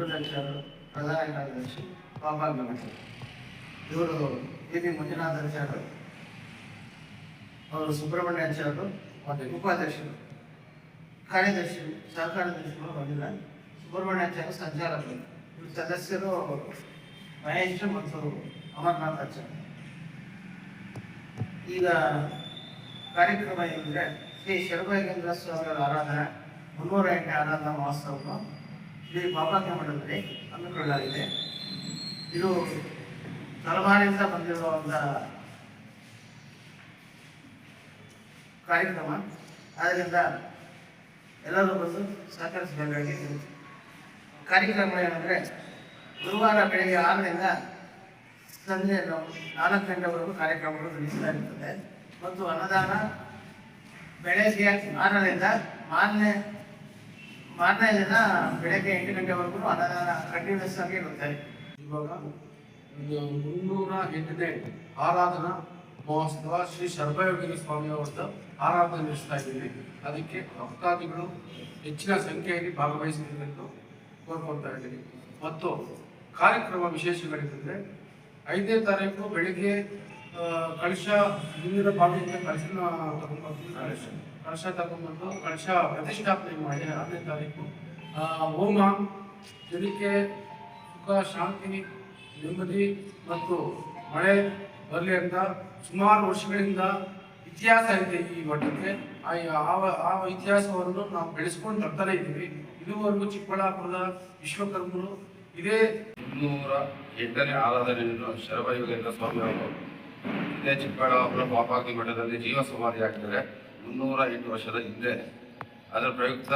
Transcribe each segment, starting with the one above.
ಅಧ್ಯಕ್ಷರು, ಪ್ರಧಾನ ಕಾರ್ಯದರ್ಶಿ, ಪಾಪಾಗ್ಯ ಮಠ. ಇವರು ಕೆ.ಪಿ. ಮಂಜುನಾಥಾಚಾರ್ಯರು, ಅವರು ಸುಬ್ರಹ್ಮಣ್ಯಾಚಾರ್ಯರು ಮತ್ತು ಉಪಾಧ್ಯಕ್ಷರು, ಕಾರ್ಯದರ್ಶಿಗಳು, ಸಹ ಕಾರ್ಯದರ್ಶಿಗಳು ಬಂದಿಲ್ಲ. ಸುಬ್ರಹ್ಮಣ್ಯಾಚಾರ್ಯ ಸಂಚಾಲಕರು, ಇವರು ಸದಸ್ಯರು ಮಹೇಶ್ ಮತ್ತು ಅಮರನಾಥಾಚಾರ್ಯ. ಈಗ ಕಾರ್ಯಕ್ರಮ ಏನೆಂದರೆ ಶ್ರೀ ಶರಭೈಗೇಂದ್ರ ಸ್ವಾಮಿಯವರ ಆರಾಧನೆ 308ನೇ ಆರಾಧನಾ ಮಹೋತ್ಸವವನ್ನು ಶ್ರೀ ಪಾಪಾಗ್ಯ ಮಠದಲ್ಲಿ ಹಮ್ಮಿಕೊಳ್ಳಲಾಗಿದೆ. ಇದು ತಲೆಮಾರಿನಿಂದ ಬಂದಿರುವಂಥ ಕಾರ್ಯಕ್ರಮ. ಆದ್ದರಿಂದ ಎಲ್ಲರೂ ಬಂದು ಸಹಕರಿಸಬೇಕಾಗಿ ಕಾರ್ಯಕ್ರಮ ಏನಂದರೆ ಗುರುವಾರ ಬೆಳಗ್ಗೆ 6ರಿಂದ ಸಂಜೆ 4 ಗಂಟೆವರೆಗೂ ಕಾರ್ಯಕ್ರಮಗಳು ನಡೆಸ್ತಾ ಇರ್ತದೆ. ಮತ್ತು ಅನ್ನದಾನ ಬೆಳಗ್ಗೆ 6ರಿಂದ ಮಾರನೇ ದಿನ ಬೆಳಗ್ಗೆ 8 ಗಂಟೆವರೆಗೂ ಅನ್ನದಾನ ಕಂಟಿನ್ಯೂಸ್ ಆಗಿ ಇರುತ್ತೆ. ಇವಾಗ 308ನೇ ಆರಾಧನಾ ಮಹೋತ್ಸವ ಶ್ರೀ ಶರಭೈಗೇಂದ್ರ ಸ್ವಾಮಿಯವರ ಆರಾಧನೆ ನಡೆಸ್ತಾ ಇದ್ದೀವಿ. ಅದಕ್ಕೆ ಭಕ್ತಾದಿಗಳು ಹೆಚ್ಚಿನ ಸಂಖ್ಯೆಯಲ್ಲಿ ಭಾಗವಹಿಸಬೇಕೆಂದು ಕೋರ್ಕೊಳ್ತಾ ಇದ್ದೀವಿ. ಮತ್ತು ಕಾರ್ಯಕ್ರಮ ವಿಶೇಷಗಳೇನೆಂದರೆ 5ನೇ ತಾರೀಕು ಬೆಳಿಗ್ಗೆ ಕಳಶ ಹಿಂದಿನ ಭಾಗದಿಂದ ಕಳಶ ತಗೊಂಡ್ಬಂದು ಕಳಶ ಪ್ರತಿಷ್ಠಾಪನೆ ಮಾಡಿ 6ನೇ ತಾರೀಕು ಹೋಮ ಜನಕ್ಕೆ ಸುಖ, ಶಾಂತಿ, ನೆಮ್ಮದಿ ಮತ್ತು ಮಳೆ ಬರಲಿ ಅಂತ ಸುಮಾರು ವರ್ಷಗಳಿಂದ ಇತಿಹಾಸ ಇದೆ ಈ ಮಠಕ್ಕೆ. ಆ ಇತಿಹಾಸವನ್ನು ನಾವು ಬೆಳೆಸ್ಕೊಂಡು ಬರ್ತಾನೆ ಇದ್ದೀವಿ. ಇದುವರೆಗೂ ಚಿಕ್ಕಬಳ್ಳಾಪುರದ ವಿಶ್ವಕರ್ಮರು ಇದೇ 308ನೇ ಆರಾಧನೆಯನ್ನು ಶರಭೈಗೇಂದ್ರ ಸ್ವಾಮಿ ಅವರು ಇದೇ ಚಿಕ್ಕಬಳ್ಳಾಪುರ ಪಾಪಾಗ್ಯ ಮಠದಲ್ಲಿ ಜೀವ ಸಮಾಧಿ ಆಗ್ತಾರೆ 308 ವರ್ಷದ ಹಿಂದೆ. ಅದರ ಪ್ರಯುಕ್ತ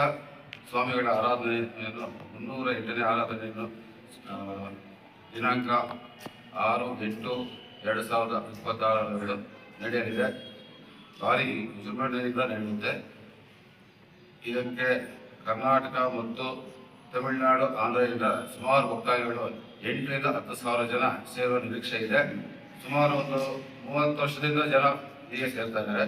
ಸ್ವಾಮಿಗಳ ಆರಾಧನೆಯನ್ನು 308ನೇ ಆರಾಧನೆಯನ್ನು ದಿನಾಂಕ 6/8/2026 ನಡೆಯಲಿದೆ. ಭಾರಿ ವಿಜೃಂಭಣೆಯಿಂದ ನಡೆಯುತ್ತೆ. ಇದಕ್ಕೆ ಕರ್ನಾಟಕ ಮತ್ತು ತಮಿಳುನಾಡು, ಆಂಧ್ರದಿಂದ ಸುಮಾರು ಭಕ್ತಾದಿಗಳು 8ರಿಂದ 10,000 ಜನ ಸೇರುವ ನಿರೀಕ್ಷೆ ಇದೆ. ಸುಮಾರು ಒಂದು 30 ವರ್ಷದಿಂದ ಜನ ಹೀಗೆ ಸೇರ್ತಾ ಇದ್ದಾರೆ.